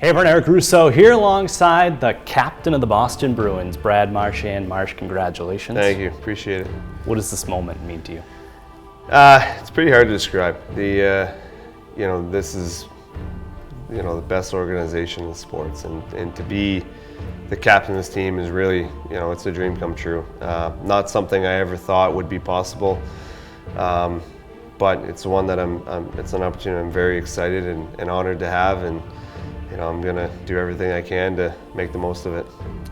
Hey everyone, Eric Russo here alongside the captain of the Boston Bruins, Brad Marchand. Marsh, congratulations. Thank you, appreciate it. What does this moment mean to you? It's pretty hard to describe. This is, the best organization in sports, and to be the captain of this team is really, it's a dream come true. Not something I ever thought would be possible, but it's one that it's an opportunity I'm very excited and honored to have, and I'm going to do everything I can to make the most of it.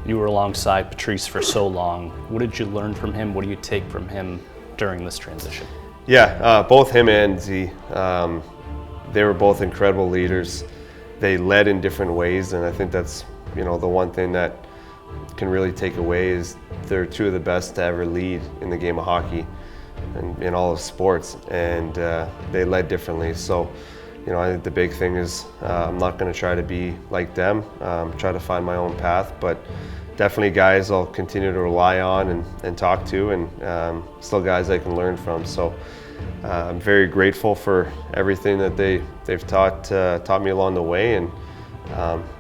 You were alongside Patrice for so long. What did you learn from him? What do you take from him during this transition? Yeah, both him and Z, they were both incredible leaders. They led in different ways, and I think that's, the one thing that can really take away is they're two of the best to ever lead in the game of hockey and in all of sports, and they led differently. So, I think the big thing is I'm not going to try to be like them, try to find my own path, but definitely guys I'll continue to rely on and talk to, and still guys I can learn from. So I'm very grateful for everything that they've taught me along the way, and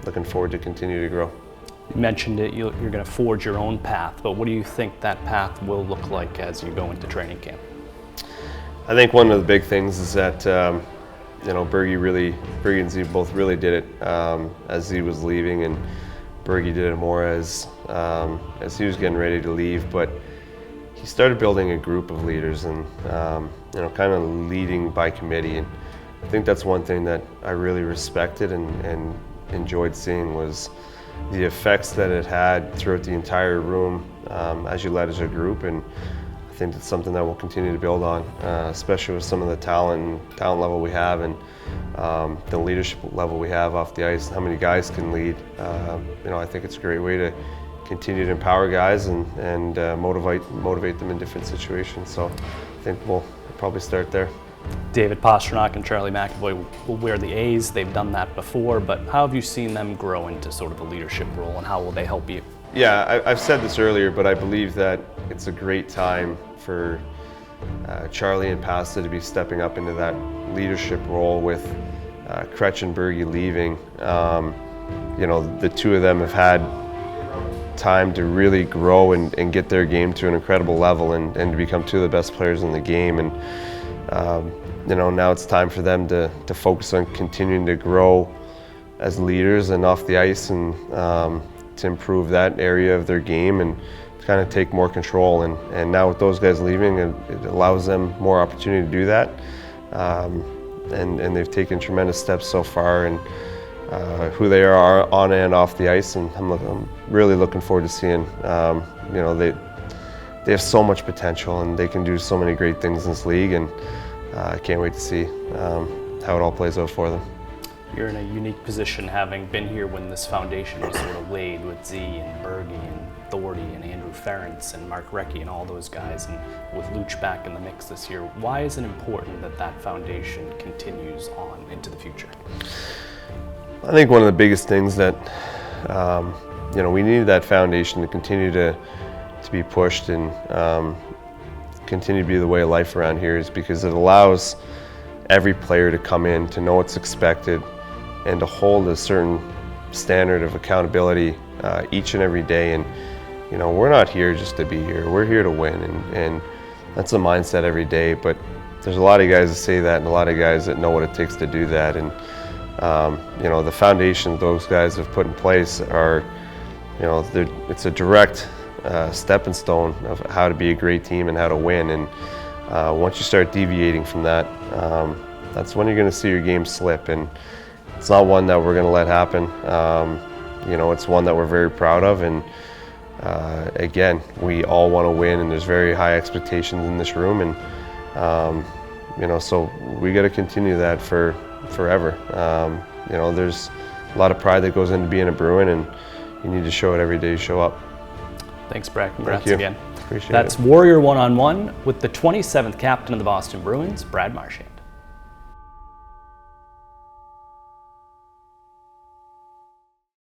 looking forward to continue to grow. You mentioned it, you're going to forge your own path, but what do you think that path will look like as you go into training camp? I think one of the big things is that Bergie and Z both really did it as Z was leaving, and Bergie did it more as he was getting ready to leave. But he started building a group of leaders and kind of leading by committee. And I think that's one thing that I really respected and enjoyed seeing was the effects that it had throughout the entire room as you led as a group. And I think it's something that we'll continue to build on, especially with some of the talent level we have, and the leadership level we have off the ice, how many guys can lead. I think it's a great way to continue to empower guys and motivate them in different situations. So I think we'll probably start there. David Pastrnak and Charlie McAvoy will wear the A's. They've done that before, but how have you seen them grow into sort of a leadership role, and how will they help you? Yeah, I've said this earlier, but I believe that it's a great time for Charlie and Pasta to be stepping up into that leadership role with Kretsch and Bergie leaving. The two of them have had time to really grow and get their game to an incredible level and to become two of the best players in the game. And now it's time for them to focus on continuing to grow as leaders and off the ice, and to improve that area of their game and kind of take more control. And now with those guys leaving, it allows them more opportunity to do that. And they've taken tremendous steps so far, and who they are on and off the ice. And I'm really looking forward to seeing. They have so much potential, and they can do so many great things in this league. And I can't wait to see how it all plays out for them. You're in a unique position, having been here when this foundation was sort of laid with Z and Bergie and Thordy and Andrew Ferentz and Mark Recchi and all those guys, and with Luch back in the mix this year. Why is it important that that foundation continues on into the future? I think one of the biggest things that we need that foundation to continue to be pushed and continue to be the way of life around here, is because it allows every player to come in, to know what's expected, and to hold a certain standard of accountability each and every day. And we're not here just to be here. We're here to win, and that's a mindset every day. But there's a lot of guys that say that, and a lot of guys that know what it takes to do that. And the foundation those guys have put in place are, it's a direct stepping stone of how to be a great team and how to win. And once you start deviating from that, that's when you're going to see your game slip. And it's not one that we're going to let happen. It's one that we're very proud of. And again, we all want to win, and there's very high expectations in this room. And so we got to continue that for forever. There's a lot of pride that goes into being a Bruin, and you need to show it every day you show up. Thanks, Brad. Congrats again. Appreciate it. That's Warrior One-on-One with the 27th captain of the Boston Bruins, Brad Marchand.